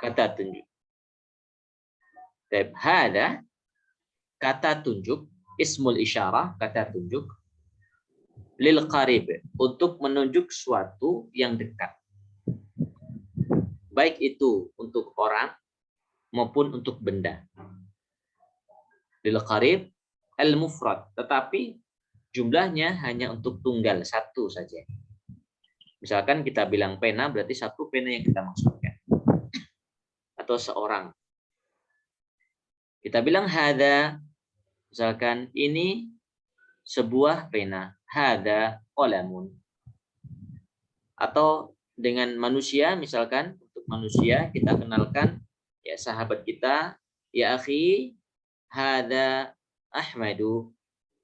kata tunjuk. Hada kata tunjuk, ismul isyarah, kata tunjuk, lil qarib, untuk menunjuk suatu yang dekat. Baik itu untuk orang maupun untuk benda. Lil qarib al-mufrad, tetapi jumlahnya hanya untuk tunggal, satu saja. Misalkan kita bilang pena, berarti satu pena yang kita maksudkan. Atau seorang. Kita bilang hada, misalkan ini sebuah pena. Hada qalamun. Atau dengan manusia, misalkan untuk manusia kita kenalkan ya sahabat kita, ya akhi, hada Ahmadu.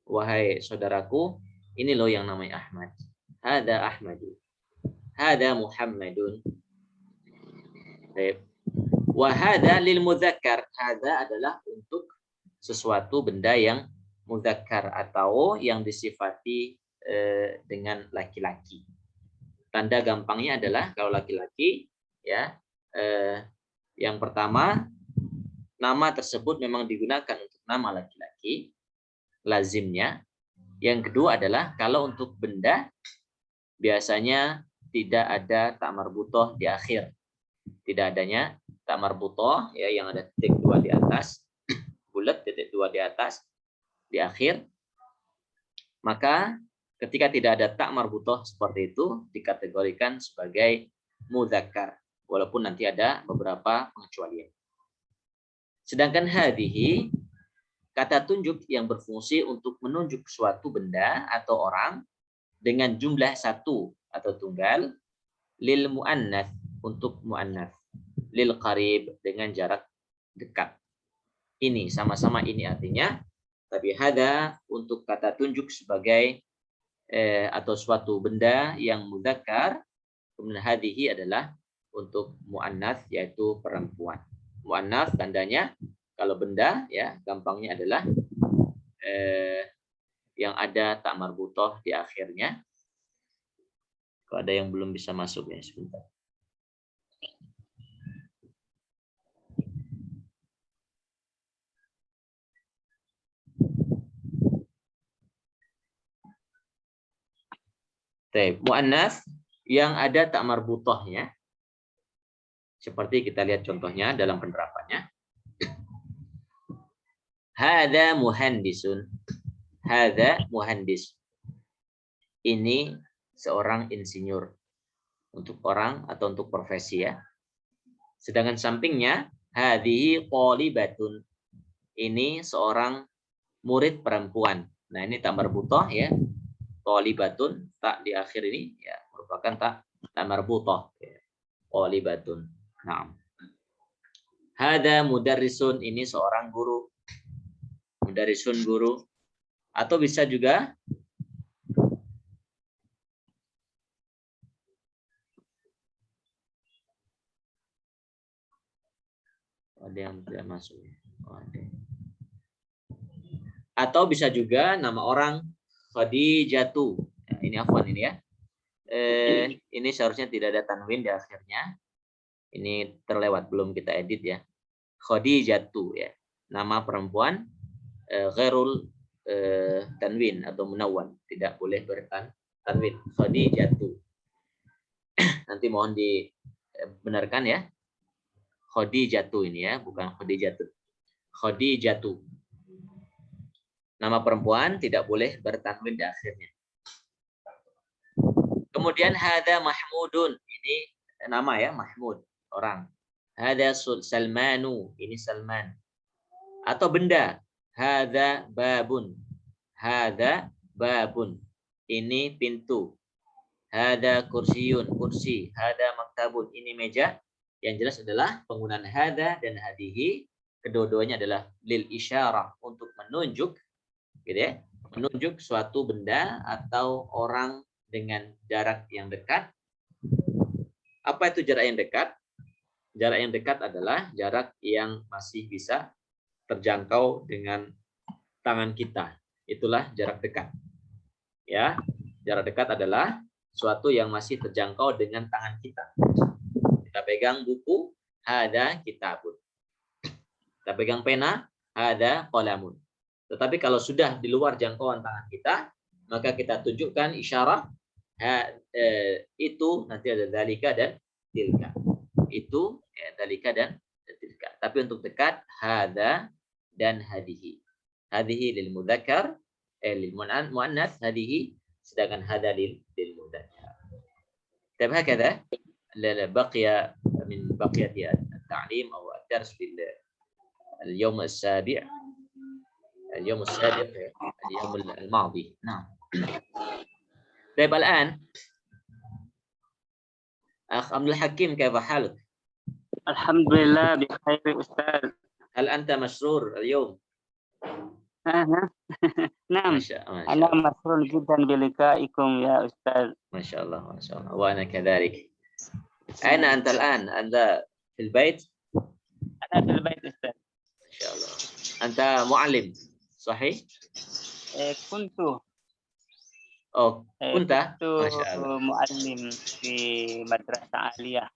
Wahai saudaraku, ini loh yang namanya Ahmad. Hada Ahmadu. Hada Muhammadun. Wahada lil mudzakkar. Hada adalah untuk sesuatu benda yang mudzakkar atau yang disifati dengan laki-laki. Tanda gampangnya adalah kalau laki-laki ya yang pertama nama tersebut memang digunakan untuk nama laki-laki lazimnya. Yang kedua adalah kalau untuk benda biasanya tidak ada tak marbutoh di akhir. Tidak adanya tak marbutoh ya yang ada titik dua di atas, bulat titik dua di atas di akhir. Maka ketika tidak ada tak marbutoh seperti itu dikategorikan sebagai mudzakkar walaupun nanti ada beberapa pengecualian. Sedangkan hadhihi kata tunjuk yang berfungsi untuk menunjuk suatu benda atau orang dengan jumlah satu atau tunggal, lil muannats untuk muannats, lil qarib dengan jarak dekat. Ini sama-sama ini artinya, tapi hada untuk kata tunjuk sebagai atau suatu benda yang mudzakkar, kemudian hadhihi adalah untuk muannats yaitu perempuan. Muannats tandanya kalau benda ya gampangnya adalah yang ada tak marbutoh di akhirnya. Kalau ada yang belum bisa masuk ya sebentar. Muannats yang ada tak marbutohnya. Seperti kita lihat contohnya dalam penerapannya. Hada muhandisun. Hada muhandis. Ini seorang insinyur. Untuk orang atau untuk profesi ya. Sedangkan sampingnya hadhihi qalibatun. Ini seorang murid perempuan. Nah, ini tak marbutoh ya. Qalibatun, tak di akhir ini ya merupakan tak marbutoh. Qalibatun. Nah. Hada mudarrisun, ini seorang guru. Mudarrisun guru. Atau bisa juga ada yang tidak masuk. Atau bisa juga nama orang Khadijatu. Nah, ini afwan ini ya. Ini seharusnya tidak ada tanwin di akhirnya. Ini terlewat, belum kita edit ya. Khadijatu ya. Nama perempuan ghairul tanwin atau munawwan, tidak boleh bertanwin. Khadijatu. Nanti mohon dibenarkan ya. Khadijatu ini ya, bukan Khadijatu. Khadijatu. Nama perempuan tidak boleh bertanwin di akhirnya. Kemudian hada Mahmudun, ini nama ya, Mahmud, orang. Hada Salmanu, ini Salman. Atau benda, hada babun. Hada babun, ini pintu. Hada kursiyun, kursi. Hada maktabun, ini meja. Yang jelas adalah penggunaan hada dan hadihi, kedua-duanya adalah lil isyarah, untuk menunjuk, gitu ya, menunjuk suatu benda atau orang dengan jarak yang dekat. Apa itu jarak yang dekat? Jarak yang dekat adalah jarak yang masih bisa terjangkau dengan tangan kita. Itulah jarak dekat. Ya, jarak dekat adalah suatu yang masih terjangkau dengan tangan kita. Kita pegang buku, hada kitabun. Kita pegang pena, hada qalamun. Tetapi kalau sudah di luar jangkauan tangan kita, maka kita tunjukkan isyarat itu nanti ada dalika dan tilka. Itu dalika dan tilka. Tapi untuk dekat, hada dan hadihi. Hadihi lil mudzakkar, lil muannats hadihi, sedangkan hada lil mudzakkar. طيب هكذا بقي من بقية التعليم أو الدرس اليوم السابع، اليوم السابق، اليوم الماضي. نعم. طيب الآن أخ عبد الحكيم كيف حالك؟ الحمد لله بخير أستاذ. هل أنت مسرور اليوم؟ نعم. ما شاء الله. أنا مسرور جدا بلقائكم يا أستاذ. ما شاء الله ما شاء الله، وأنا كذلك. أين أنت الآن؟ أنت في البيت؟ أنا في البيت أستاذ. ما شاء الله. أنت معلم صحيح؟ كنت. كنت؟ ما شاء الله. معلم في مدرسة عالية.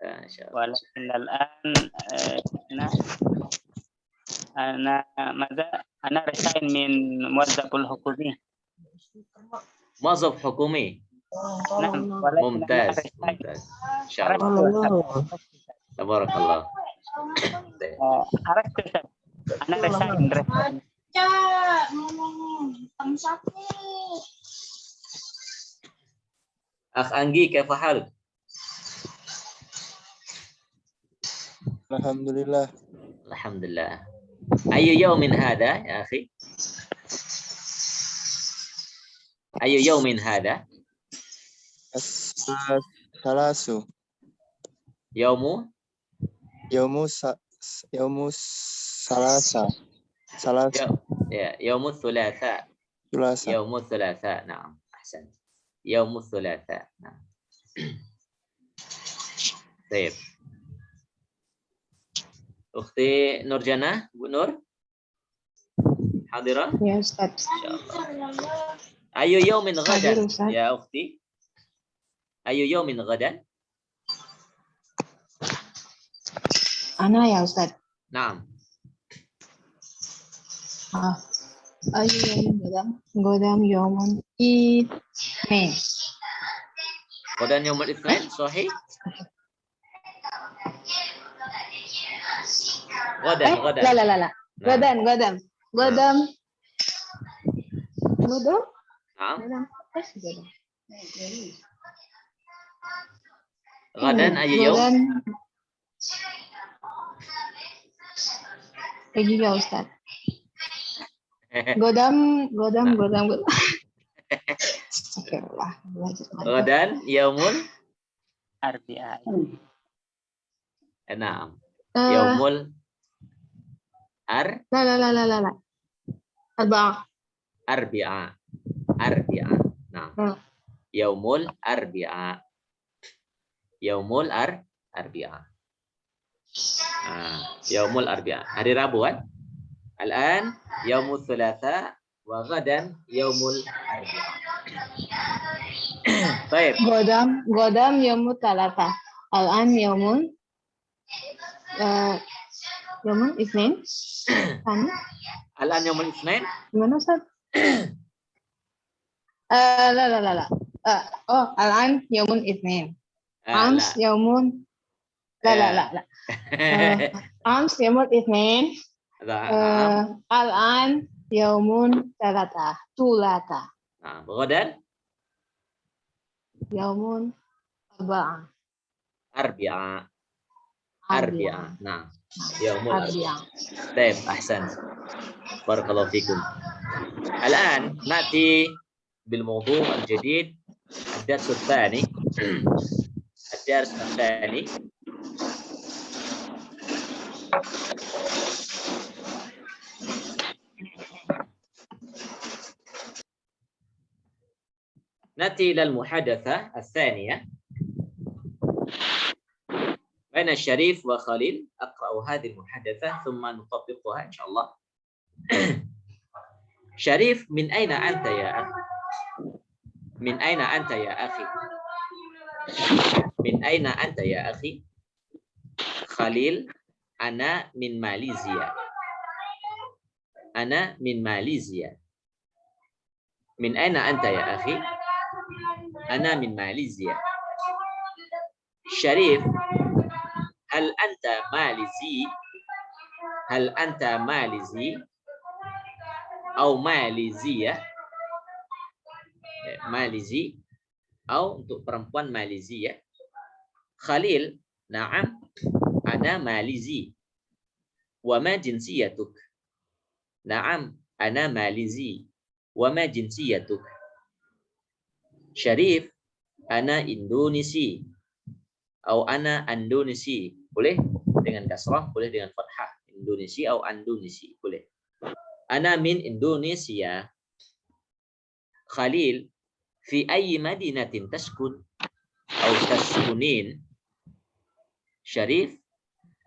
ما شاء الله. ولكن الآن أنا رسائل من موظف الحكومي. موظف حكومي. نعم. ممتاز ممتاز. إن شاء الله. تبارك الله. أنا رسائل. أخ أنجي كيف حالك؟ الحمد لله. الحمد لله. أي يوم هذا يا أخي؟ أي يوم هذا؟ الثلاث. يوم الثلاثاء. يوم الثلاثاء. يوم الثلاثاء. نعم أحسنت. يوم الثلاثاء. نعم. طيب أختي نورجنة، Bu Nur حاضرة؟ يا أستاذ. إن شاء الله. أي يوم غدا يا أختي؟ أي يوم غدا؟ أنا يا أستاذ. نعم. أي يوم غدا؟ غدا يوم الاثنين. غدا يوم الاثنين صحيح؟ غدا غدا. لا لا لا لا. غدا غدا غدا. غدا. نعم. ايش غدا؟ غدا أي يوم؟ أي يا أستاذ؟ غدا. غدا يوم الأربعاء. نعم. يوم لا أربعاء. نعم. يوم الأربعاء. يوم الأربعاء. يوم الأربعاء hari Rabu kan? الآن يوم الثلاثاء وغدا يوم الأربعاء. طيب. غدا يوم الثلاثاء. الآن يوم الاثنين. الآن يوم الاثنين. Gimana Ustaz? لا. الآن يوم الاثنين. أمس يوم لا. أمس يوم الاثنين. الآن يوم ثلاثاء. غدا يوم أربعاء. نعم. يوم الأربعاء. طيب أحسنت. بارك الله فيكم. الآن نأتي بالموضوع الجديد، الدرس الثاني. نأتي إلى المحادثة الثانية بين الشريف وخليل. أقرأ هذه المحادثة ثم نطبقها إن شاء الله. شريف، من أين أنت يا أخي؟ من أين أنت يا أخي؟ من أين أنت يا أخي؟ Khalil, ana min Malaysia. Ana min Malaysia. Min aina anta ya akhi? Ana min Malaysia. Syarif, hal anta Malizi? Hal anta Malizi? Atau Malizia? Malizi. Atau untuk perempuan Malizi ya. Khalil, na'am, ana Malizi. Wa ma jinsiyatuk? Na'am, ana Malizi. Wa ma jinsiyatuk? Syarif, ana Indonesi. Atau ana Indonesi. Boleh dengan kasrah, boleh dengan fathah. Indonesi atau Indonesi, boleh. Ana min Indonesia. Khalil, fi ayyi madinatin taskun? Atau taskunin? Syarif,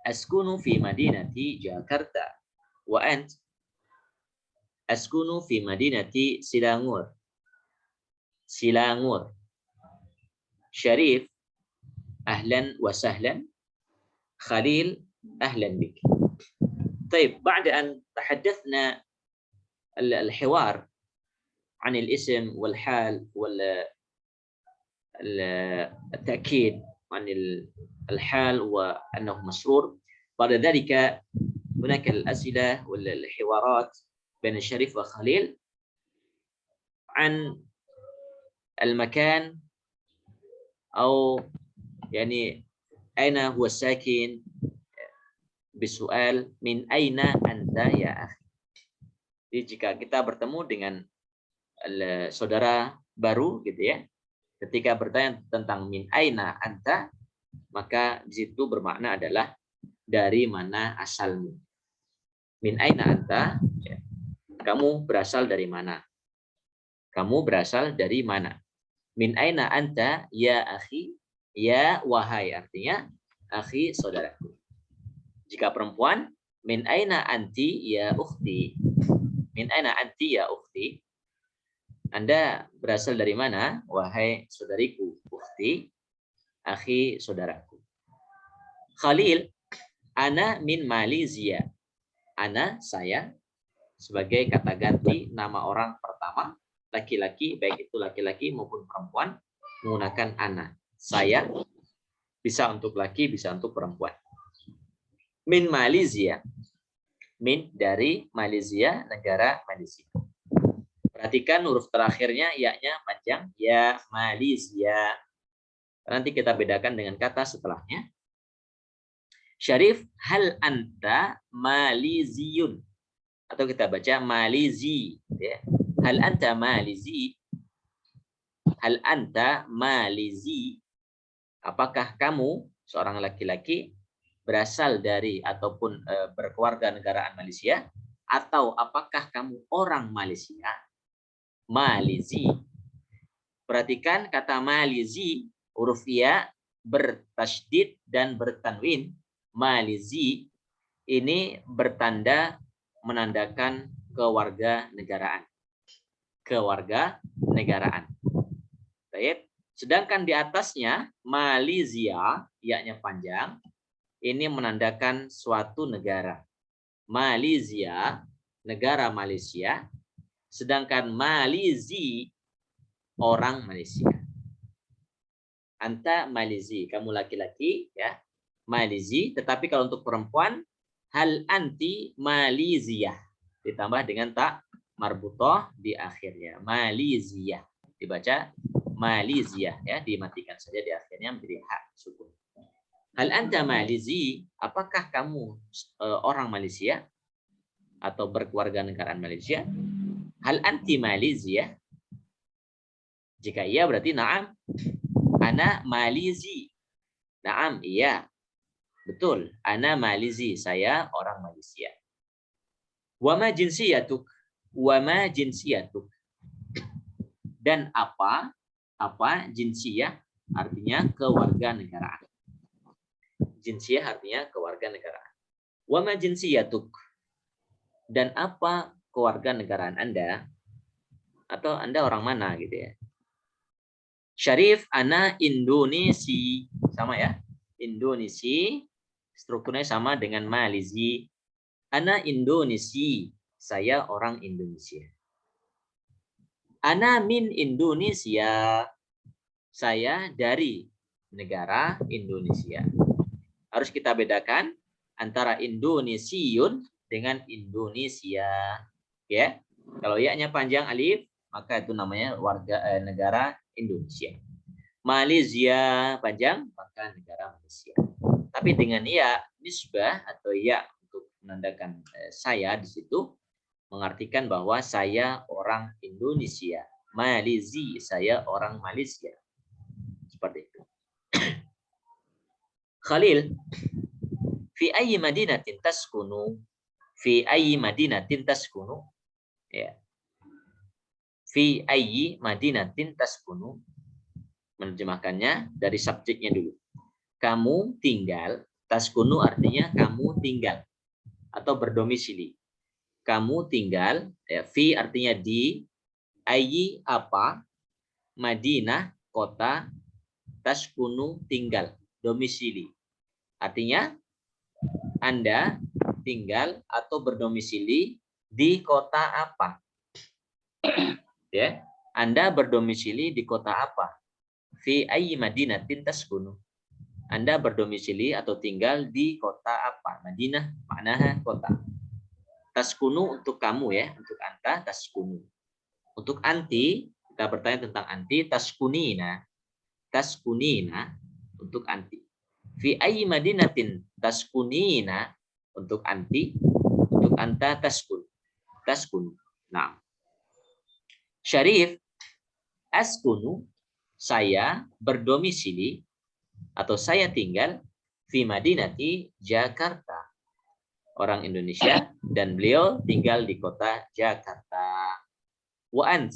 askunu fi madinati Jakarta. Wa ant? Askunu fi madinati Silangur. Silangur. Syarif, ahlan wa sahlan. Khalil, ahlan bik. طيب بعد أن تحدثنا الحوار عن الاسم والحال والتأكيد عن الحال وأنه مسرور، بعد ذلك هناك الأسئلة والحوارات بين الشريف وخليل عن المكان أو يعني أين هو الساكن، بسؤال min aina anta ya akhi. Jadi jika kita bertemu dengan saudara baru gitu ya, ketika bertanya tentang min aina anta, maka di situ bermakna adalah dari mana asalmu. Min aina anta, ya, kamu berasal dari mana? Kamu berasal dari mana? Min aina anta ya akhi, ya wahai, artinya akhi, saudaraku. Jika perempuan, min aina anti ya ukhti. Min aina anti ya ukhti. Anda berasal dari mana, wahai saudariku, ukhti, akhi, saudaraku. Khalil, ana min Malaysia. Ana, saya, sebagai kata ganti nama orang pertama, laki-laki, baik itu laki-laki maupun perempuan, menggunakan ana. Saya, bisa untuk laki, bisa untuk perempuan. Min Malaysia. Min, dari Malaysia, negara Malaysia. Perhatikan huruf terakhirnya, ya-nya panjang. Ya, Malaysia. Nanti kita bedakan dengan kata setelahnya. Syarif, hal anta Maliziyun. Atau kita baca Malizi. Ya. Hal anta Malizi. Hal anta Malizi. Apakah kamu, seorang laki-laki, berasal dari ataupun berkeluarga negaraan Malaysia, atau apakah kamu orang Malaysia? Malizi. Perhatikan kata Malizi, huruf ya bertasydid dan bertanwin. Malizi ini bertanda menandakan kewarga negaraan. Kewarga negaraan. Baik. Sedangkan di atasnya Malaysia, ya-nya panjang, ini menandakan suatu negara. Malaysia, negara Malaysia. Sedangkan Malizi, orang Malaysia. Anta Malizi, kamu laki-laki, ya. Malizi, tetapi kalau untuk perempuan, hal anti Maliziyah. Ditambah dengan tak marbutoh di akhirnya. Maliziyah. Dibaca Maliziyah, ya. Dimatikan saja di akhirnya menjadi hak sukun. Hal anta Malizi, apakah kamu orang Malaysia atau berkeluarga negaraan Malaysia? Hal anti Malaysia? Jika iya berarti na'am. Ana Malizi. Na'am, iya. Betul, ana Malizi, saya orang Malaysia. Wa ma jinsiyatuk? Wa ma jinsiyatuk? Dan apa jinsiyah, artinya kewarganegaraan. Jinsiyah artinya kewarganegaraan. Wa ma jinsiyatuk? Dan apa kewarganegaraan Anda? Atau Anda orang mana gitu ya. Syarif, ana Indonesi. Sama ya. Indonesi. strukturnya sama dengan Malizi. Ana Indonesi, saya orang Indonesia. Ana min Indonesia, saya dari negara Indonesia. Harus kita bedakan antara Indonesiun dengan Indonesia. Ya, kalau ya-nya panjang alif, maka itu namanya negara Indonesia. Malaysia panjang, maka negara Malaysia. Tapi dengan ya nisbah atau ya untuk menandakan saya di situ mengartikan bahwa saya orang Indonesia. Malizi, saya orang Malaysia. Seperti itu. Khalil, fi ayyi madinatin taskunu? Fi ayyi madinatin taskunu? Ya. Fi ayyi madinatin taskunu? Menerjemahkannya dari subjeknya dulu. Kamu tinggal, taskunu artinya kamu tinggal atau berdomisili. Kamu tinggal, ya, fi artinya di, ayyi apa, Madinah kota, taskunu tinggal, domisili. Artinya Anda tinggal atau berdomisili di kota apa? Ya, Anda berdomisili di kota apa? Fi ayyi madinatin taskunu? Anda berdomisili atau tinggal di kota apa? Madinah maknanya kota. Taskunu untuk kamu ya, untuk anta taskunu. Untuk anti, kita bertanya tentang anti, taskunina. Taskunina untuk anti. Fi ayyi madinatin taskunina untuk anti, untuk anta taskun. Taskun. Nah. Syarif, askunu, saya berdomisili atau saya tinggal fi madinati Jakarta. Orang Indonesia dan beliau tinggal di kota Jakarta. Wa ant,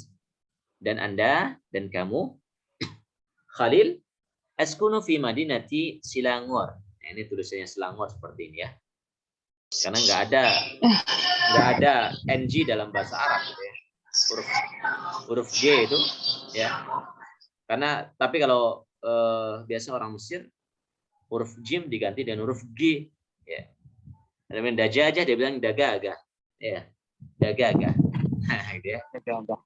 dan Anda dan kamu Khalil, askunu fi madinati Selangor. Nah, ini tulisannya Selangor seperti ini ya. Karena nggak ada ng dalam bahasa Arab gitu ya. Huruf G itu ya. Karena tapi kalau biasa orang Mesir huruf jim diganti dengan huruf G ya. Ada yang dajajah dia bilang dagaga. Ya. Dagaga. Gitu ya.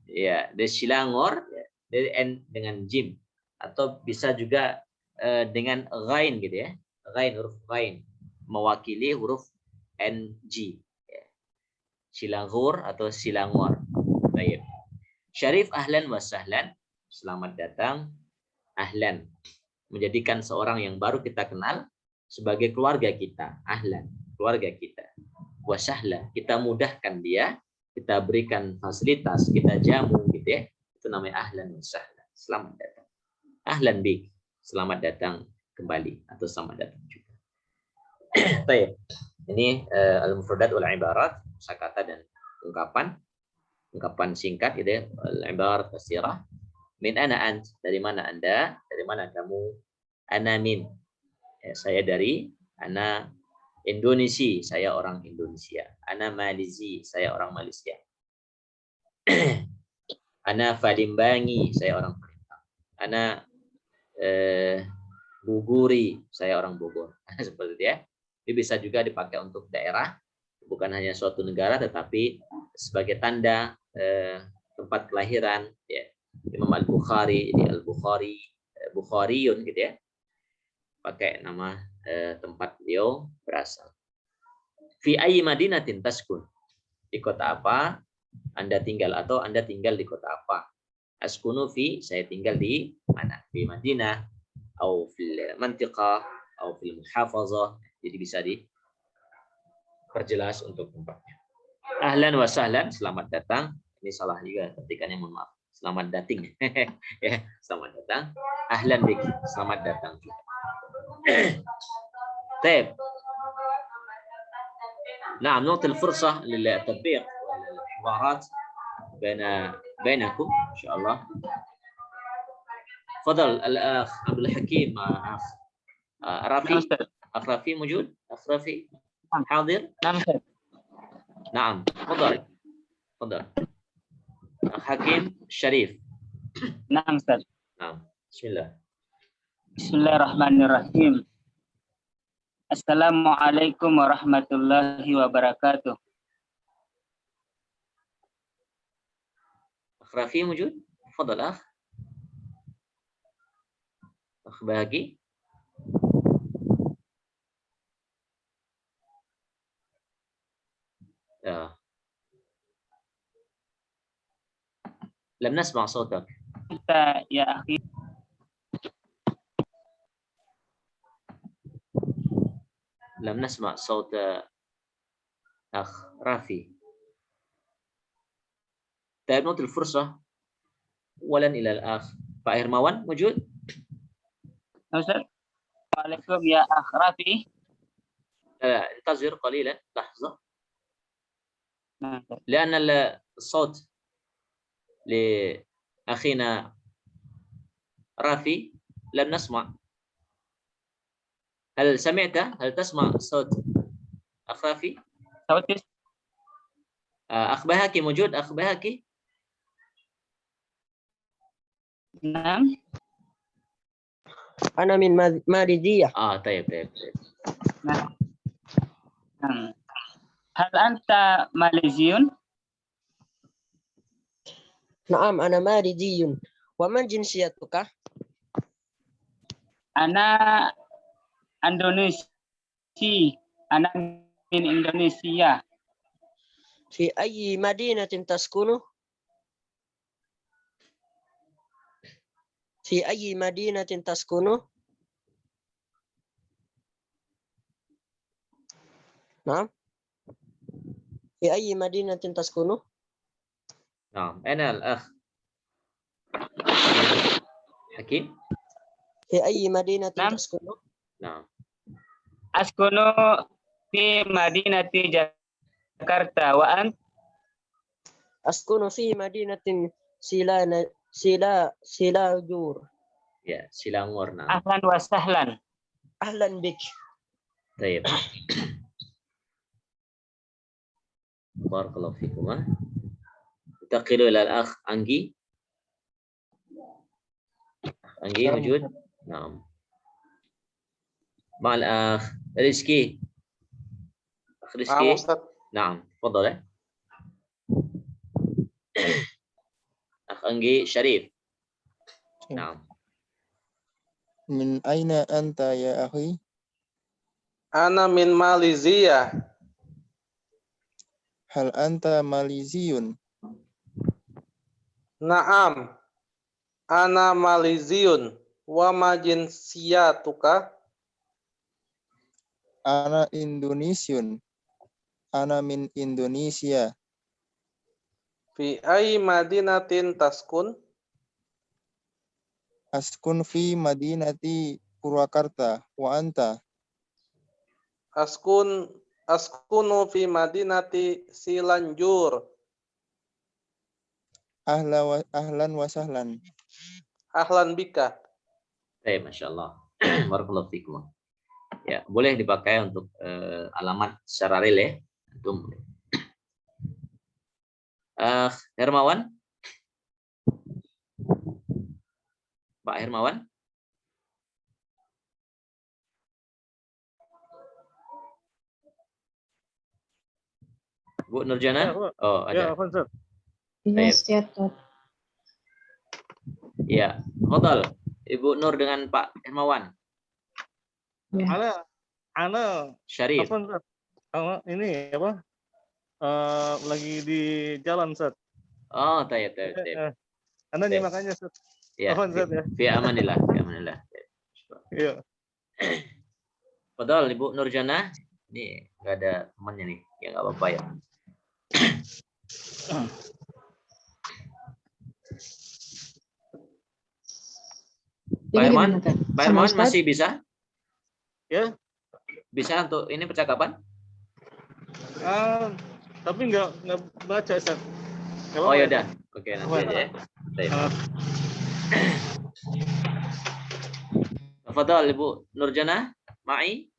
Ya, dari Selangor ya, dari n dengan jim atau bisa juga dengan ghain gitu ya. Ghain, huruf ghain mewakili huruf ng. Ya. Selangor atau Selangor. Baik. Syarif, ahlan wa sahlan. Selamat datang. Ahlan. Menjadikan seorang yang baru kita kenal sebagai keluarga kita. Ahlan. Keluarga kita. Wa sahlan. Kita mudahkan dia. Kita berikan fasilitas. Kita jamu gitu ya. Itu namanya ahlan wa sahlan. Selamat datang. Ahlan bik. Selamat datang kembali. Atau selamat datang juga. Baik. Ini al-mufradat wal ibarat. Kosakata dan ungkapan. Ungkapan singkat gitu ya. Al-ibarat kasirah. Min ana ant, dari mana Anda? Dari mana kamu? Ana min. Ya, saya dari ana Indonesia, saya orang Indonesia. Ana Malizi, saya orang Malaysia. Ana Falimbangi, saya orang Palembang. Ana Buguri, saya orang Bogor. Seperti itu ya. Ini bisa juga dipakai untuk daerah, bukan hanya suatu negara, tetapi sebagai tanda tempat kelahiran. Ya. Imam Al-Bukhari, ini Al-Bukhari, Bukhariyun gitu ya. Pakai nama tempat beliau berasal. Fi ayyi madinatin taskun? Di kota apa Anda tinggal atau Anda tinggal di kota apa? Askunu fi, saya tinggal di mana? Di Madinah, atau fil mantiqah, atau fil muhafazah. Jadi bisa diperjelas untuk tempatnya. Ahlan wa sahlan, selamat datang. Ini salah juga ketikannya, mohon maaf. Selamat datang. Ya, selamat datang. Ahlan bik, selamat datang juga. Baik. نعم نعطي الفرصة للتطبيق والحوارات بينكم إن شاء الله. تفضل الأخ عبد الحكيم أخ رافي. أخ رافي موجود؟ أخ رافي حاضر؟ نعم تفضل. تفضل. أخ حكيم الشريف. نعم أستاذ. نعم بسم الله. بسم الله الرحمن الرحيم. Assalamualaikum warahmatullahi wabarakatuh. أخ رافي موجود؟ تفضل أخ باقي. لم نسمع صوتك. أنت يا أخي. لم نسمع صوت أخ رافي. طيب نعطي الفرصة أولا إلى الأخ Pak Hermawan موجود؟ أستاذ. Assalamualaikum ya Akh Rafi. لا انتظر قليلا لحظة. Nah, لأن الصوت لأخينا رافي لم نسمع. هل سمعت؟ هل تسمع صوت أخ رافي؟ Sautis. أخ بهاكي موجود؟ أخ بهاكي؟ نعم. أنا من ماليزيا. طيب. نعم. هل أنت ماليزي؟ نعم أنا ماليزي. ومن جنسيتك؟ أنا إندونيسي. أنا من إندونيسيا. في أي مدينة تسكن؟ في أي مدينة تسكن؟ نعم. في أي مدينة تسكن؟ نعم. أنا الأخ حكيم. في أي مدينة نعم. تسكن؟ نعم. أسكن في مدينة جاكرتا. وأنت؟ أسكن في مدينة سيلاجور. يا Selangor. نعم. أهلا وسهلا. أهلا بك. طيب. بارك الله فيكم. انتقل إلى الأخ أنجي. أنجي موجود؟ نعم. مع الأخ رزقي. أخ رزقي. نعم تفضل. أخ أنجي شريف. نعم. من أين أنت يا أخي؟ أنا من ماليزيا. هل أنت ماليزي؟ نعم أنا ماليزي. وما جنسيتك؟ أنا إندونيسي. أنا من إندونيسيا. في أي مدينة تسكن؟ أسكن في مدينة بورواكارتا. وأنت؟ أسكن في مدينة سيلانجور. أهلا وسهلا. أهلا بك. Baik, Masya Allah. Barakallahu fikum. Ya, boleh dipakai untuk alamat secara real ya. Antum. Hermawan? Pak Hermawan? Bu Nurjana? Oh, ada. Yes, ya, Tat. Ya, Fadal. Ibu Nur dengan Pak Hermawan. Ya. Ana Syarif. ini apa? Lagi di jalan, Ustaz. Oh, tayyib. Anda nyimakannya, Ustaz. Ya, fi amanillah, fi amanillah. Iya. Fadal, Ibu Nurjana. Ini nggak ada temannya nih. Ya nggak apa-apa ya. Pak Herman masih bisa? Ya. Bisa untuk ini percakapan? Tapi nggak baca, Ustaz. Oh ya udah. Oke, nanti aja ya. Tafadhal Ibu Nurjana, Ma'i,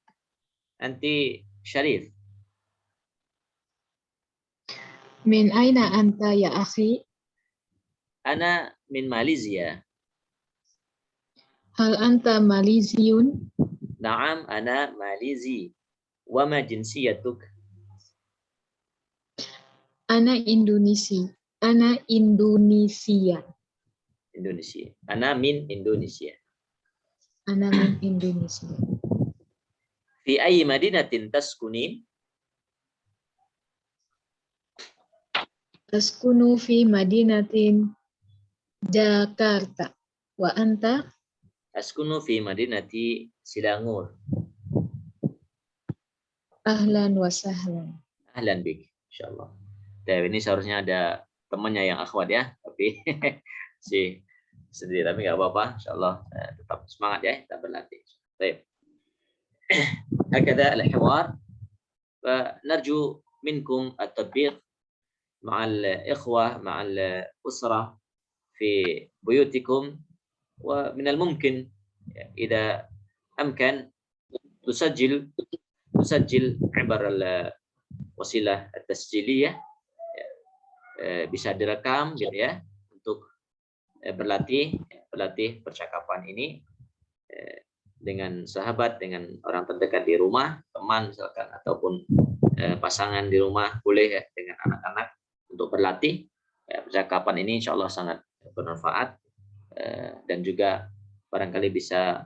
anti Syarif. Min aina anta ya akhi? Ana min Malaysia. Hal anta Maliziyun? Naam, ana Malizi. Wa ma jinsiyatuk? Ana Indonesia. Ana Indonesia. Indonesia. Ana min Indonesia. Ana min Indonesia. Fi ayyi madinatin taskunin? Askunu fi madinatin Jakarta. Wa anta? Askunu fi madinati Silangur. Ahlan wa sahlan. Ahlan bik, insyaallah. Ini seharusnya ada temannya yang akhwat ya, tapi si sendiri, tapi nggak apa-apa, insyaallah tetap semangat ya, kita berlatih. Baik. هكذا الحوار ونرجو منكم التطبيق مع الإخوة مع الأسرة في بيوتكم، ومن الممكن إذا أمكن تسجل عبر الوسيلة التسجيلية، bisa direkam gitu ya untuk berlatih percakapan ini dengan sahabat, dengan orang terdekat di rumah, teman misalkan, ataupun pasangan di rumah, boleh ya, dengan anak-anak untuk berlatih. Percakapan ini insya Allah sangat bermanfaat, dan juga barangkali bisa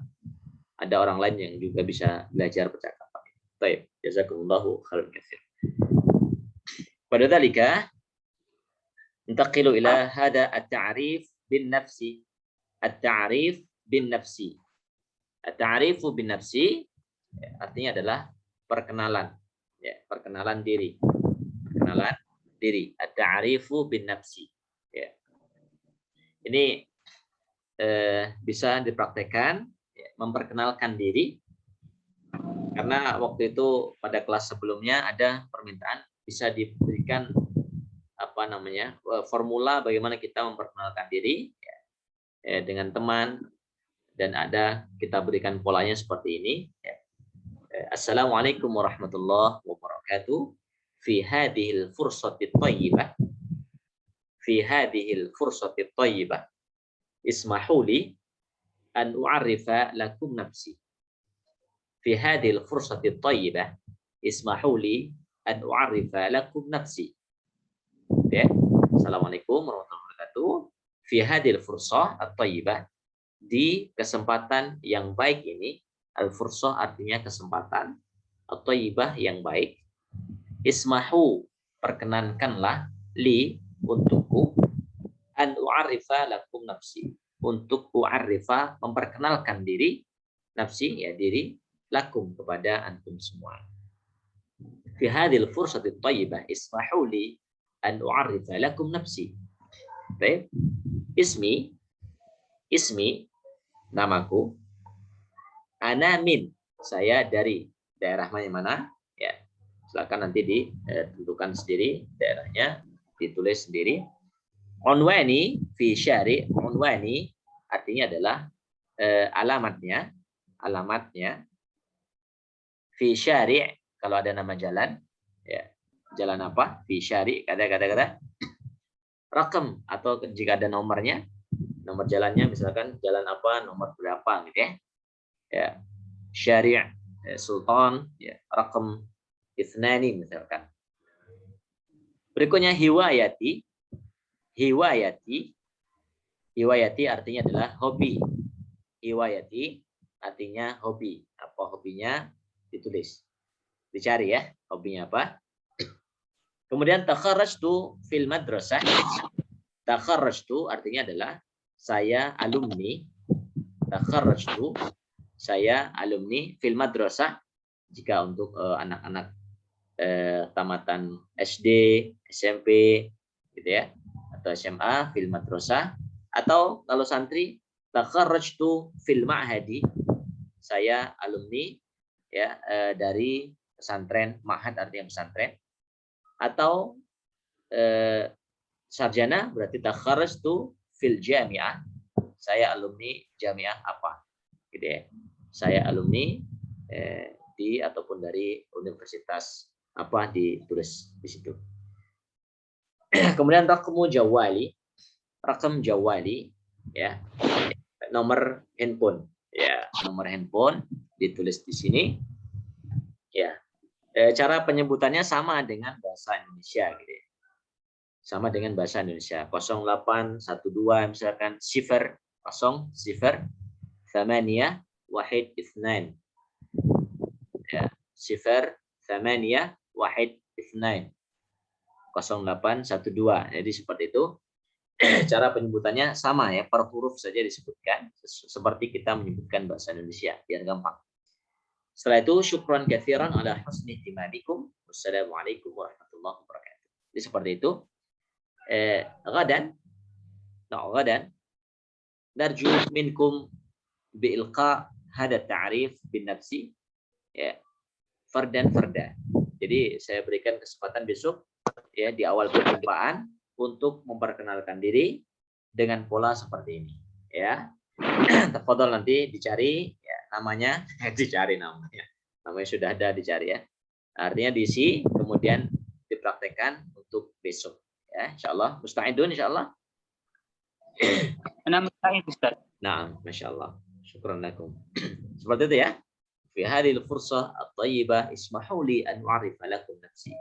ada orang lain yang juga bisa belajar percakapan. Baik, jazakumullahu khairan katsir. Pada dzalika intaqilu ila hada at-ta'rif bin nafsi. At-ta'rif bin nafsi. At-ta'rifu bin nafsi artinya adalah perkenalan, ya, perkenalan diri. Perkenalan diri. At-ta'rifu bin nafsi. Ya. Ini bisa dipraktekkan, ya, memperkenalkan diri. Karena waktu itu pada kelas sebelumnya ada permintaan bisa diberikan formula bagaimana kita memperkenalkan diri ya, dengan teman. Dan ada kita berikan polanya seperti ini. Assalamualaikum warahmatullahi wabarakatuh. Fi hadhil fursati thayyibah. Fi hadhil fursati thayyibah. Ismahu li an u'arrifa lakum nafsi. Fi hadhil fursati thayyibah. Ismahu li an u'arrifa lakum nafsi. Ya. Assalamualaikum warahmatullahi wabarakatuh. Fi hadhil fursah at-thayyibah. Di kesempatan yang baik ini, al-fursah artinya kesempatan, at-thayyibah yang baik. Ismahu, perkenankanlah, li, untukku, an u'arrifa lakum nafsi, untuk u'arrifa, memperkenalkan diri, nafsi, ya diri, lakum, kepada antum semua. Fi hadhil fursati thayyibah, ismahu li, an u'arrifa lakum nafsi. Baik. Ismi, namaku. Ana min, saya dari daerah mana? Ya, silakan nanti ditentukan sendiri daerahnya, ditulis sendiri. Unwani fi syari, unwani artinya adalah alamatnya. Fi syari, kalau ada nama jalan, ya, jalan apa? Fi syari, kata. Rakam, atau jika ada nomornya, nomor jalannya misalkan jalan apa, nomor berapa gitu ya. Ya. Syari' Sultan, ya, rakam ithnani misalkan. Berikutnya hiwayati. Hiwayati artinya adalah hobi. Hiwayati artinya hobi. Apa hobinya? Ditulis. Dicari ya, hobinya apa? Kemudian takharrajtu fil madrasah. Takharrajtu artinya adalah saya alumni. Takharrajtu, saya alumni fil madrasah. Jika untuk anak-anak tamatan SD, SMP gitu ya, atau SMA fil madrasah, atau kalau santri takharrajtu fil ma'hadi, saya alumni ya dari pesantren. Ma'had artinya pesantren. Atau sarjana berarti takharrajtu fil jami'ah, saya alumni jami'ah apa gitu ya, saya alumni di ataupun dari universitas apa, ditulis di situ. Kemudian rakam jawali ya, nomor handphone Ya, nomor handphone ditulis di sini. Ya, cara penyebutannya sama dengan bahasa Indonesia, gitu ya. Sama dengan bahasa Indonesia. 0812 misalkan sifar 0 sifar 8 1 2. Ya, sifar 8 1 2. 0812. Jadi seperti itu. Cara penyebutannya sama ya, per huruf saja disebutkan seperti kita menyebutkan bahasa Indonesia, biar gampang. Setelah itu syukran katsiran ala husni ihtimamikum. Wassalamualaikum warahmatullahi wabarakatuh. Jadi seperti itu. Gadan narju minkum biilqa hada ta'rif bin nafsi ya fardan. Jadi saya berikan kesempatan besok ya di awal perjumpaan untuk memperkenalkan diri dengan pola seperti ini ya. Tafadhol nanti dicari ya, namanya namanya sudah ada, dicari ya, artinya diisi kemudian dipraktekkan untuk besok ya, insyaallah. Musta'idun insyaallah. Ana musta'id Ustaz. Nah, masyaallah, syukran lakum. Seperti itu ya. Fi hadhil fursah at-thayyibah ismahu li an u'arrifa lakum nafsi.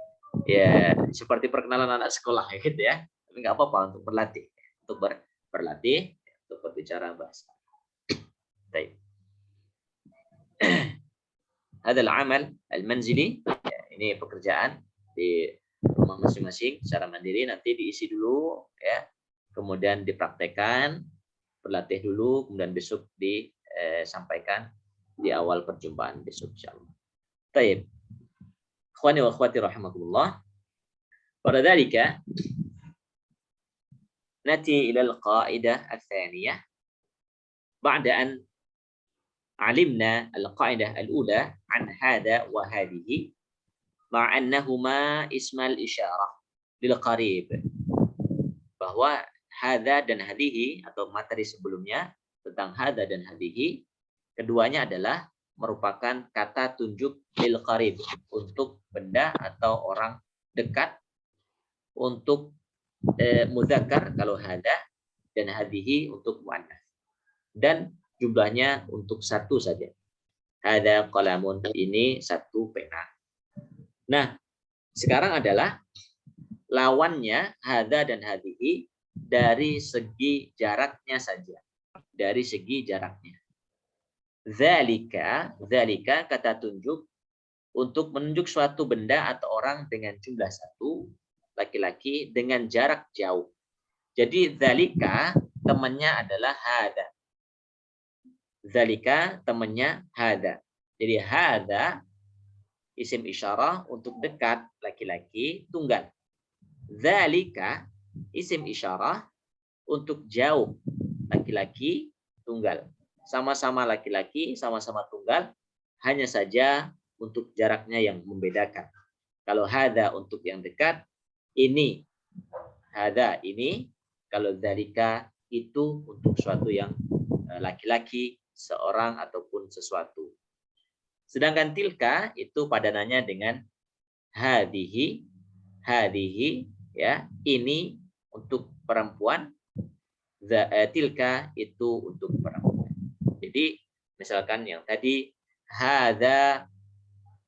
Ya, seperti perkenalan anak sekolah gitu ya. Tapi nggak apa-apa untuk berlatih, untuk berlatih untuk berbicara bahasa. Baik. Hadal amal al-manzili, ya, ini pekerjaan di rumah masing-masing secara mandiri, nanti diisi dulu ya. Kemudian dipraktekkan, berlatih dulu, kemudian besok disampaikan di awal perjumpaan besok insyaallah. Baik. Ikhwani wa akhwati rahimakumullah. Pada dzalika nati ila al-qaidah ats-tsaniyah ba'da an alimna al-qaidah al-ula an hada wa hadhihi ma'a annahuma ismal isyarah lil qarib. Bahwa hada dan hadhihi atau materi sebelumnya tentang hada dan hadhihi keduanya adalah merupakan kata tunjuk lil qarib untuk benda atau orang dekat, untuk mudzakkar kalau hada, dan hadhihi untuk muannats. Dan jumlahnya untuk satu saja. Hada qalamun, ini satu pena. Nah, sekarang adalah lawannya hada dan hadhihi dari segi jaraknya saja. Dari segi jaraknya. Dzalika kata tunjuk untuk menunjuk suatu benda atau orang dengan jumlah satu, laki-laki, dengan jarak jauh. Jadi dzalika temannya adalah hada. Dzalika temannya hada. Jadi hada isim isyarah untuk dekat, laki-laki, tunggal. Dzalika isim isyarah untuk jauh, laki-laki, tunggal. Sama-sama laki-laki, sama-sama tunggal, hanya saja untuk jaraknya yang membedakan. Kalau hada untuk yang dekat, ini hada ini, kalau dzalika itu untuk suatu yang laki-laki, seorang ataupun sesuatu. Sedangkan tilka itu padanannya dengan hadhihi ya, ini untuk perempuan, tilka itu untuk perempuan. Jadi misalkan yang tadi hadza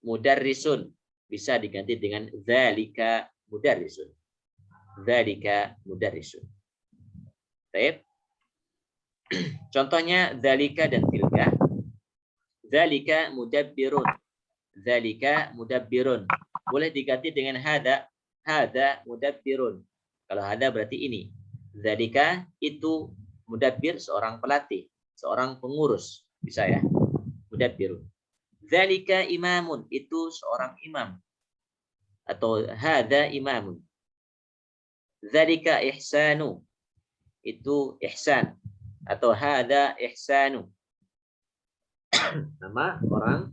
mudarrisun bisa diganti dengan dzalika mudarrisun. Dzalika mudarrisun. Baik. Contohnya dzalika dan tilka. Dzalika mudabbirun. Dzalika mudabbirun. Boleh diganti dengan hada. Hada mudabbirun. Kalau hada berarti ini. Dzalika itu mudabbir, seorang pelatih, seorang pengurus, bisa ya, mudabbirun. Dzalika imamun, itu seorang imam, atau hada imamun. Dzalika ihsanu, itu ihsan, atau hada ihsanu. Nama orang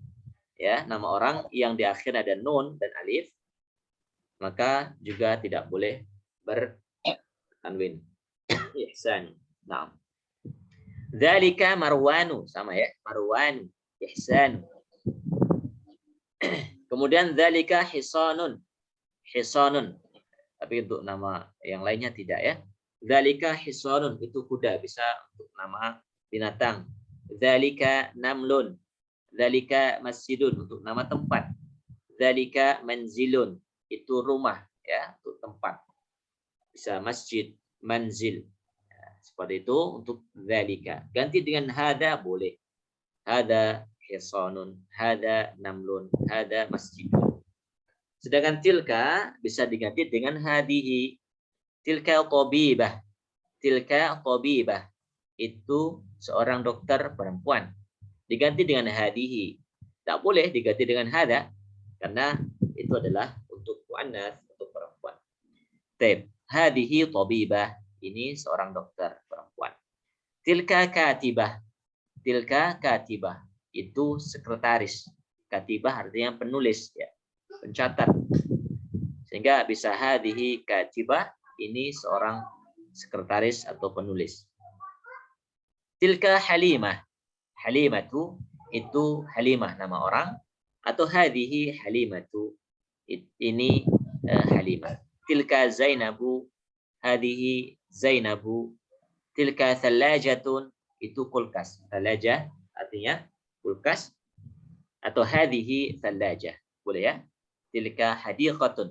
ya, nama orang yang di akhir ada nun dan alif, maka juga tidak boleh bertanwin. Ihsan. Nah. Dzalika Marwanu, sama ya, Marwanu, ihsan. Kemudian dzalika hisanun. Hisanun. Tapi untuk nama yang lainnya tidak ya. Dzalika hisanun itu kuda, bisa untuk nama binatang. Dzalika namlun. Dzalika masjidun untuk nama tempat. Dzalika manzilun itu rumah ya, untuk tempat. Bisa masjid, manzil. Ya, seperti itu untuk dzalika. Ganti dengan hada boleh. Hada hisanun, hada namlun, hada masjidun. Sedangkan tilka bisa diganti dengan hadihi. Tilka tabibah. Tilka tabibah. Itu seorang dokter perempuan. Diganti dengan hadihi. Tak boleh diganti dengan hada karena itu adalah untuk muannas, untuk perempuan. Taib. Hadihi tabibah. Ini seorang dokter perempuan. Tilka katibah. Tilka katibah. Itu sekretaris. Katibah artinya penulis ya, pencatat. Sehingga bisa hadihi katibah, ini seorang sekretaris atau penulis. Tilka halimah. Halimatu itu Halimah nama orang, atau hadihi halimatu ini Halimah. Tilka Zainabu, hadihi Zainabu. Tilka thalajatun itu kulkas. Thalajah artinya kulkas, atau hadihi thalajah boleh ya. Tilka hadiqatun,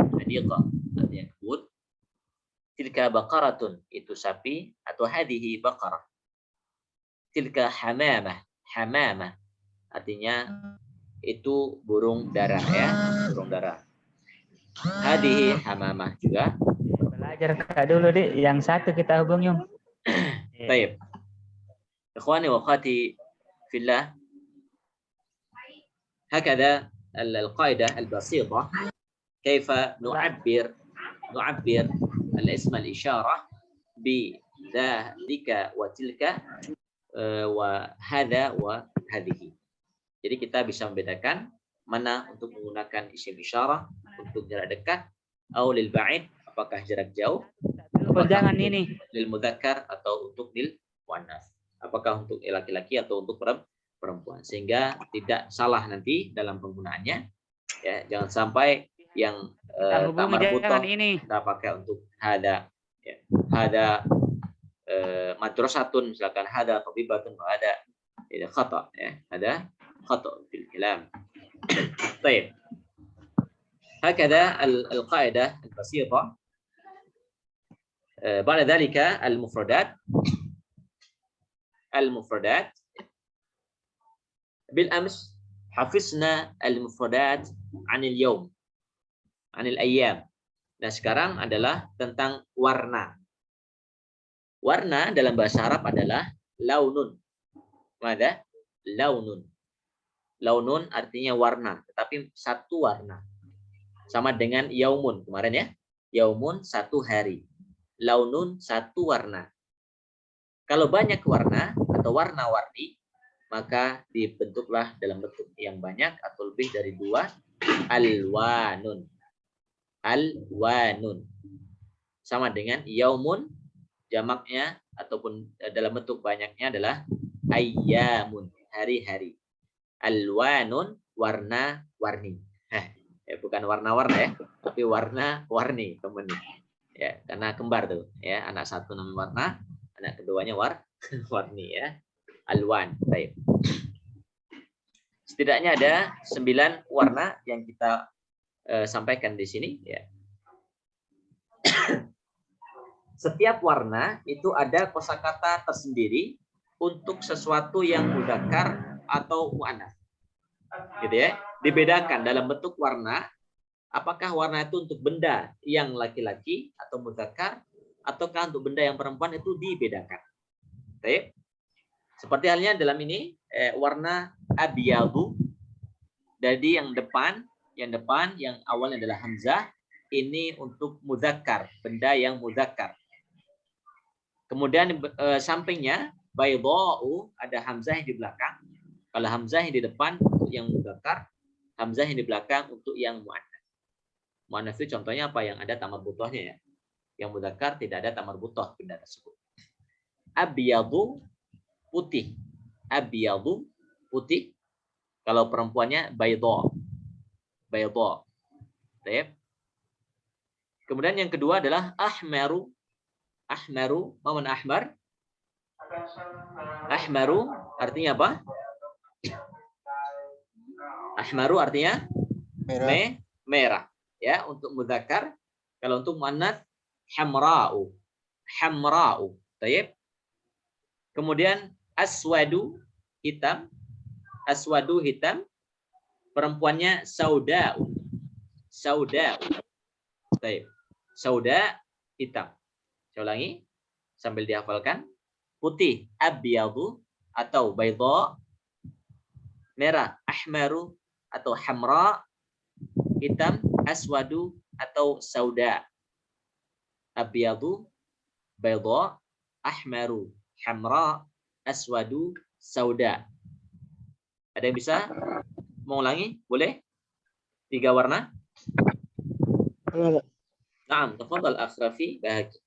hadiqah artinya kebun. Tilka baqaratun itu sapi, atau hadihi baqarah. Tilka hamamah, hamamah artinya itu burung dara ya, burung dara. Hadihi hamamah juga. Belajar Kak dulu deh, yang satu kita hubung Yung. Baik. Ikhwani wa akhwati fillah. هكذا القاعدة البسيطة كيف نعبر الاسم الإشارة بذلك وتلك وهذا وهذه. Jadi kita bisa membedakan mana untuk menggunakan isim isyarah untuk jarak dekat, atau lil ba'id apakah jarak jauh, Jangan ini. lil mudzakkar atau untuk lil muannas, apakah untuk laki-laki atau untuk perempuan, sehingga tidak salah nanti dalam penggunaannya ya. Jangan sampai yang tamar butoh kita pakai untuk hada ya. Hada madrasatun misalkan, hada tabibatun, hada khata ya, hada khata fil kalam. Baik. هكذا القاعدة البسيطة. بعد ذلك المفردات. بالأمس حفظنا المفردات عن اليوم عن الأيام. Nah sekarang adalah tentang warna. Warna dalam bahasa Arab adalah launun. Mada? Launun. Launun artinya warna, tetapi satu warna. Sama dengan yaumun kemarin ya. Yaumun satu hari. Launun satu warna. Kalau banyak warna atau warna-warni, maka dibentuklah dalam bentuk yang banyak atau lebih dari dua, alwanun. Alwanun. Sama dengan yaumun, jamaknya ataupun dalam bentuk banyaknya adalah ayyamun, hari-hari. Alwanun, warna-warni. Bukan warna-warna ya, tapi warna-warni teman. Ya, karena kembar tuh ya, anak satu namanya warna, anak keduanya warni ya. Alwan. Baik. Setidaknya ada 9 warna yang kita sampaikan di sini ya. Setiap warna itu ada kosakata tersendiri untuk sesuatu yang mudzakkar atau muannats. Gitu ya. Dibedakan dalam bentuk warna, apakah warna itu untuk benda yang laki-laki atau mudzakkar, ataukah untuk benda yang perempuan, itu dibedakan. Baik. Seperti halnya dalam ini warna abyadu. Jadi yang depan yang awalnya adalah hamzah, ini untuk mudzakkar, benda yang mudzakkar. Kemudian sampingnya baydha'u, ada hamzah yang di belakang. Kalau hamzah yang di depan untuk yang mudzakkar, hamzah yang di belakang untuk yang muannats. Muannats itu contohnya apa? Yang ada tamar butohnya ya. Yang mudzakkar tidak ada tamar butoh benda tersebut. Abyadu, putih. Abyadu, putih. Kalau perempuannya baydha. Baydha. Baik. Kemudian yang kedua adalah ahmaru. Ahmaru, mana ahmar? Ahmaru artinya apa? Ahmaru artinya Merah. merah. Ya, untuk mudzakkar. Kalau untuk muannats hamra'u. Hamra'u. Baik. Kemudian aswadu hitam. Aswadu hitam. Perempuannya sauda'u. Sauda'u. Baik. Sauda hitam. Saya ulangi sambil dihafalkan. Putih abyadu atau baydha. Merah ahmaru atau hamra. Hitam aswadu atau sauda. Abyadu, baydha, ahmaru, hamra, aswadu, sauda. Ada yang bisa mengulangi? Boleh? 3 warna? Naam, tafadhal akh Rafi, bahagia.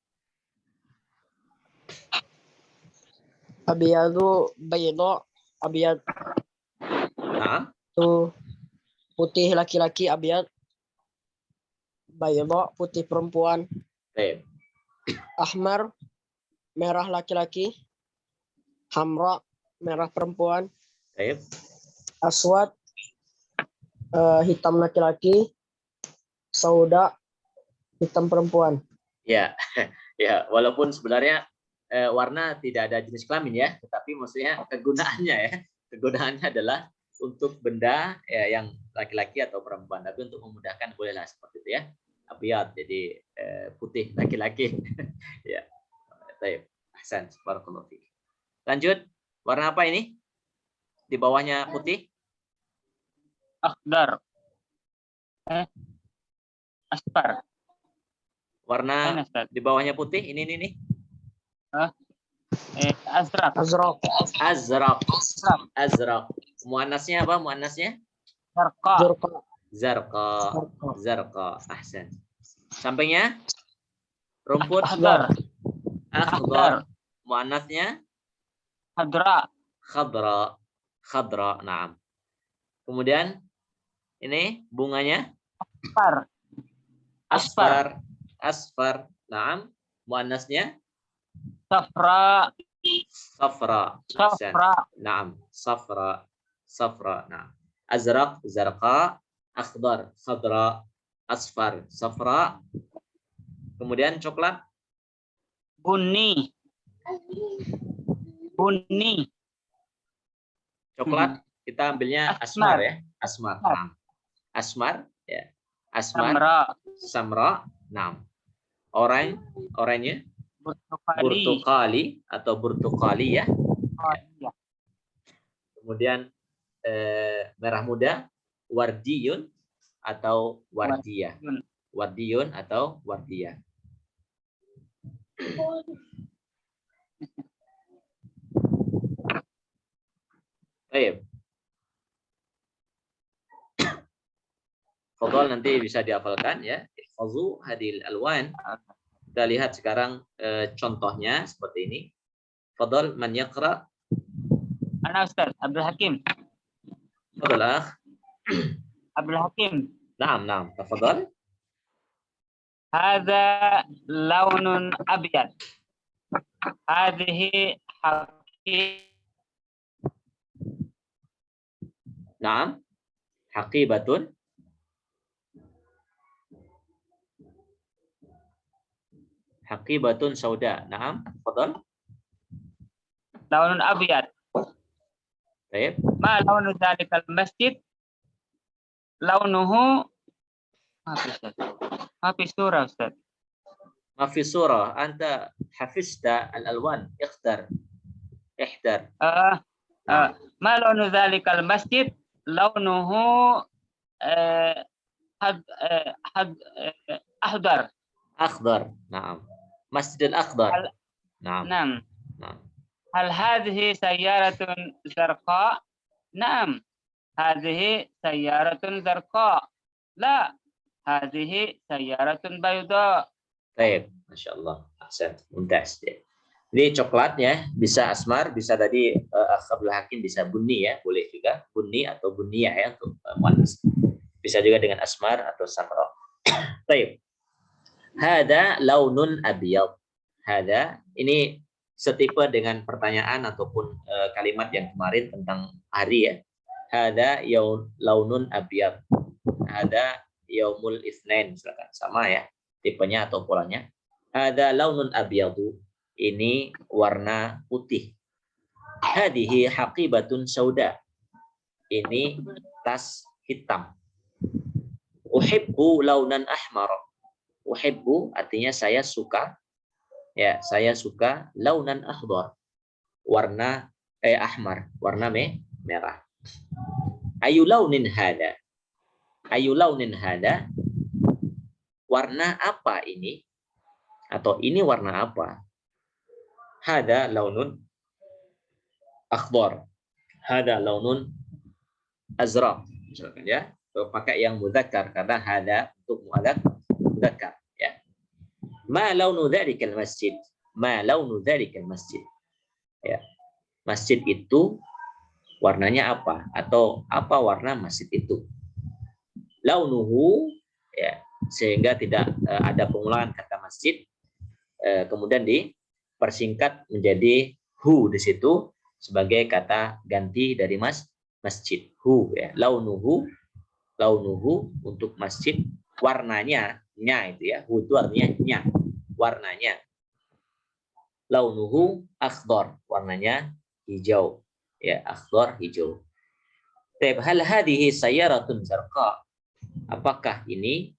Abiyadu bayda, abiyad Naam. tu putih laki-laki, abiyad bayda putih perempuan, Baik. ahmar merah laki-laki, hamra merah perempuan, Baik. aswad hitam laki-laki, sauda hitam perempuan. Ya, ya, walaupun sebenarnya warna tidak ada jenis kelamin ya, tetapi maksudnya kegunaannya ya, kegunaannya adalah untuk benda ya, yang laki-laki atau perempuan, tapi untuk memudahkan bolehlah seperti itu ya. Abiyad jadi putih laki-laki. Ya. Baik. Ahsan, barakallahu fiik. Lanjut, warna apa ini? Di bawahnya putih? Akhdar. Asfar. Warna Mana, Ustaz? di bawahnya putih ini nih. Azraq. Azraq Azraq. Azraq. Muannasnya apa? Muannasnya? Zarqa. zurqa Zarqa. Zarqa. Ahsan. Sampingnya rumput Akhdar. akhdar. Muannasnya Hadra. khadra. Khadra. Naam. Kemudian ini bunganya Asfar. asfar. Asfar. Naam. Muannasnya Safra. safra. Ahsan. Safra. Naam. Safra. Safra. Naam. Azraq, zarqa, akhdar, khadra, asfar, safra. Kemudian coklat, Bunni. Bunni. coklat kita ambilnya asmar ya, asmar. Naam. Asmar ya. Asmar, Samra. samra, naam. Oranye, Burtukali. burtukali atau burtukali ya. Ya. Kemudian merah muda, wardiyun atau wardiyah. Wardiyun atau wardiyah. Baik. Fadhal nanti bisa dihafalkan ya. Ihfazu hadil alwan. Kita lihat sekarang contohnya seperti ini. Fadhal man yaqra. Ana Ustaz Abdul Hakim. Fadhal akh. Abdul Hakim. Naam, tafadhal. Hadza launun abyad. Hadhihi haqi. Naam. Haqibatun. Haqibatun sauda. Naam, tafadhal. Launun abyad. Baik. Ma launu dzalikal masjid? Launuhu ما في surah Ustaz. ما في صورة. أنت حفظت الألوان. احذر. ما لون ذلك المسجد؟ لونه أخضر. أخضر. نعم. مسجد الأخضر. نعم. نعم. نعم. هل هذه سيارة زرقاء؟ نعم. هذه سيارة زرقاء. لا. هذه سيارة بيضاء. Baik, Masya Allah. Ahsan. Mumtaz. Ini coklatnya bisa asmar, bisa tadi Abdul Hakim bisa bunni ya, boleh juga bunni atau bunniyah ya untuk muannas. Bisa juga dengan asmar atau samra. Baik. Hada launun abyad. Hada ini setipe dengan pertanyaan ataupun kalimat yang kemarin tentang hari ya. Hada launun abyad. Hada yaumul itsnain, misalkan sama ya tipenya atau polanya. Hada launun abyadu. Ini warna putih. Hadihi haqibatun sauda. Ini tas hitam. Uhibbu launan ahmar. Uhibbu artinya saya suka. Ya, saya suka launan akhdar. Warna ahmar, warna merah. Ayu launin hada. Ayu launin hada. Warna apa ini? Atau ini warna apa? Hada launun akhdar. Hada launun azraq. Misalkan ya, pakai yang mudzakkar karena hada untuk mudzakkar ya. Ma launu dzalikal masjid? Ma launu dzalikal masjid? Ya. Masjid itu warnanya apa? Atau apa warna masjid itu? Launuhu ya, sehingga tidak ada pengulangan kata masjid. Kemudian dipersingkat menjadi hu di situ sebagai kata ganti dari masjid. Hu ya, launuhu untuk masjid, warnanya nya itu ya. Hu itu artinya nya, warnanya. Launuhu akhdar, warnanya hijau. Ya, akhdar hijau. Hal hadhihi sayyaratun zarqa? Apakah ini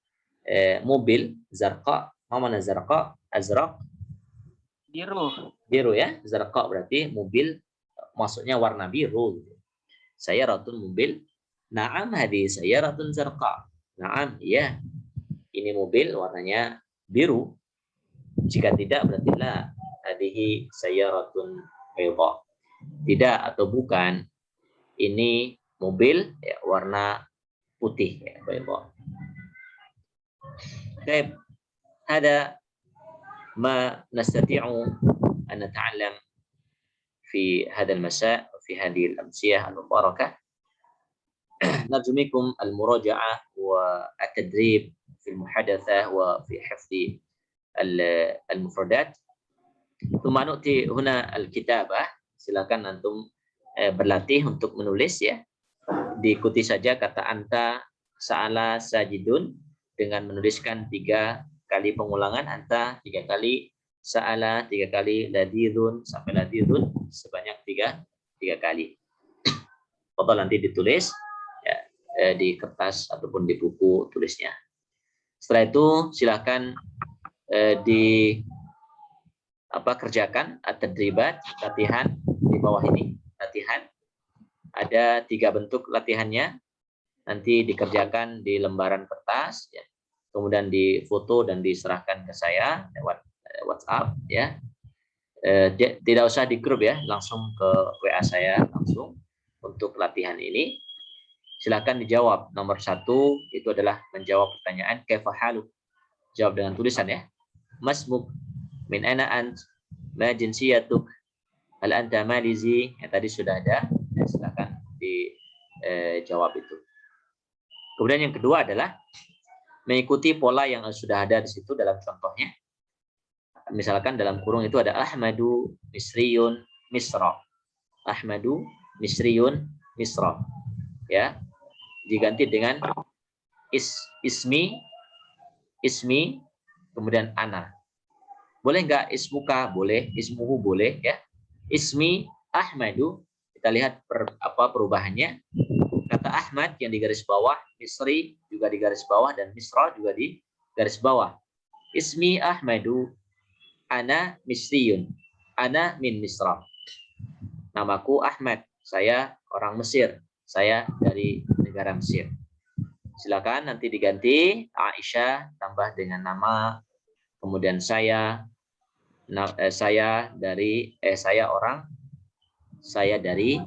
mobil zarqa? Mana zarqa? Azraq. Biru ya. Zarqa berarti mobil, maksudnya warna biru. Sayyaratun mobil. Na'am hadhihi sayyaratun zarqa. Na'am, iya. Ini mobil warnanya biru. Jika tidak berarti la hadhihi sayyaratun bayda. Tidak atau bukan. Ini mobil ya, warna putih ya, bayda. Baik. Ada ما نستطيع أن نتعلم في هذا المساء وفي هذه الأمسية المباركة. نرجو منكم المراجعة والتدريب في المحادثة وفي حفظ المفردات. ثم نؤتي هنا الكتابة. Silakan antum berlatih untuk menulis ya. Diikuti saja kata anta, sa'ala, sajidun dengan menuliskan 3 kali pengulangan anta, 3 kali sa'ala, 3 kali ladidun sampai ladidun sebanyak 3 kali. Total nanti ditulis ya, di kertas ataupun di buku tulisnya. Setelah itu silakan kerjakan at-tadribat, latihan di bawah ini, latihan. Ada 3 bentuk latihannya. Nanti dikerjakan di lembaran kertas ya. Kemudian difoto dan diserahkan ke saya lewat WhatsApp ya. Tidak usah di grup ya, langsung ke WA saya langsung untuk latihan ini. Silakan dijawab. Nomor 1 itu adalah menjawab pertanyaan kaifa haluk. Jawab dengan tulisan ya. Masmuk, min aina ant, ma jinsiyatuk, hal anta malizi. Yang tadi sudah ada. Ya, silakan dijawab itu. Kemudian yang kedua adalah mengikuti pola yang sudah ada di situ dalam contohnya. Misalkan dalam kurung itu ada Ahmadu Misriyun Misra. Ahmadu Misriyun Misra. Ya. Diganti dengan ismi kemudian ana. Boleh enggak ismuka? Boleh, ismuhu boleh ya. Ismi Ahmadu, kita lihat perubahannya. Kata Ahmad yang di garis bawah, Misri juga di garis bawah, dan Misra juga di garis bawah. Ismi Ahmadu, ana Misriyun, ana min Misra. Namaku Ahmad, saya orang Mesir, saya dari negara Mesir. Silakan nanti diganti Aisyah tambah dengan nama, kemudian saya dari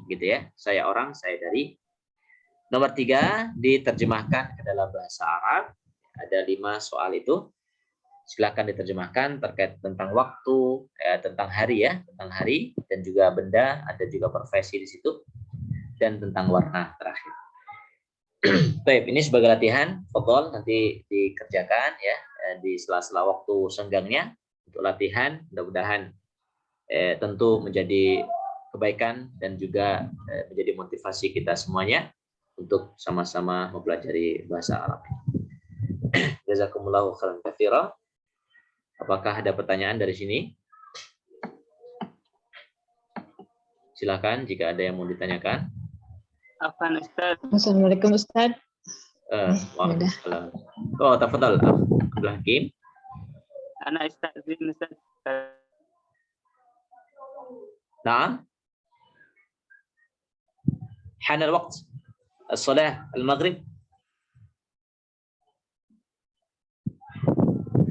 gitu ya. Saya orang, saya dari. Nomor 3 diterjemahkan ke dalam bahasa Arab. Ada 5 soal itu. Silakan diterjemahkan terkait tentang waktu, tentang hari ya, tentang hari dan juga benda, ada juga profesi di situ, dan tentang warna terakhir. Baik, ini sebagai latihan, fadhol nanti dikerjakan ya di sela-sela waktu senggangnya untuk latihan. Mudah-mudahan tentu menjadi kebaikan dan juga menjadi motivasi kita semuanya untuk sama-sama mempelajari bahasa Arab. Jazakumullahu khairan katsira. Apakah ada pertanyaan dari sini? Silakan jika ada yang mau ditanyakan. Afan Ustaz. Assalamualaikum Ustaz. Waalaikumsalam. Oh, tafadhal Abdul Hakim. Ana istazin Ustaz. نعم حان الوقت الصلاة المغرب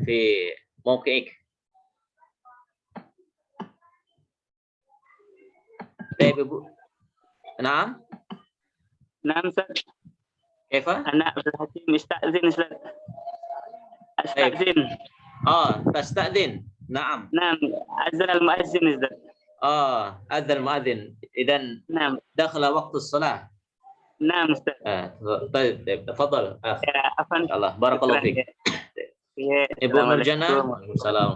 في موقعك. طيب نعم نعم Ustaz. كيف؟ Ana Abdul Hakim istazin Ustaz. Astazin. تستأذن. نعم نعم أذن المؤذن Ustaz. أذن المؤذن. إذن نعم دخل وقت الصلاة. نعم أستاذ. طيب تفضل. Afan. الله بارك الله فيك. Ibu Nurjana. Waalaikumsalam.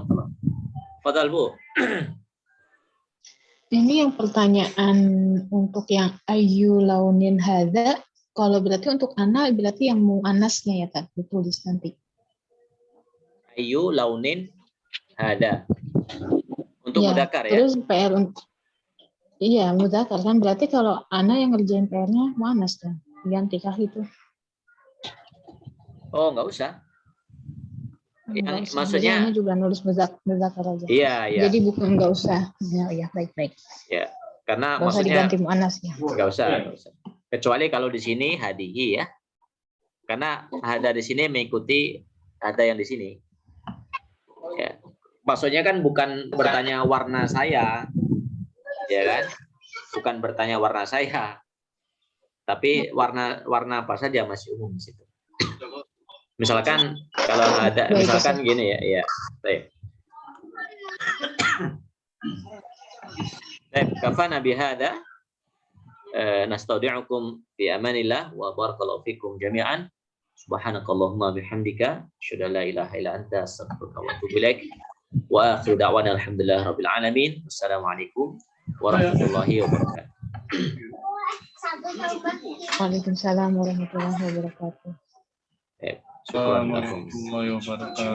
Tafadhal Bu. Ini yang pertanyaan untuk yang ayu launin hadza. Kalau berarti untuk anak berarti yang muannasnya ya Kak, ditulis nanti. Ayu launin hada. Untuk Ya, mudzakkar ya. terus PR untuk iya mudzakkar kan berarti kalau anak yang ngerjain PR-nya muannas kan. Ganti kah itu? Oh, enggak usah. Yang Nggak usah. maksudnya Jadi anak juga nulis mudzakkar aja. iya, iya. Jadi bukan enggak usah. Ya, baik. Ya, karena Enggak usah maksudnya diganti muannasnya. enggak usah. Kecuali kalau di sini hadihi ya. Karena hada di sini mengikuti ada yang di sini. Ya. Maksudnya kan bukan bertanya warna saya, ya kan? Bukan bertanya warna saya, tapi warna apa saja masih umum di situ. Misalkan kalau ada, misalkan gini ya, baik. Baik, kafana bihada. Nastaudi'ukum fi amanillah wa barakallahu fikum jami'an. Subhanakallahumma bihamdika asyhadu an la ilaha illa anta astaghfiruka wa atubu ilaik. Wa akhiru da'wana alhamdulillahi rabbil alamin. Wassalamualaikum warahmatullahi wabarakatuh. Waalaikumsalam warahmatullahi wabarakatuh. Syukran lakum. Warahmatullahi wabarakatuh.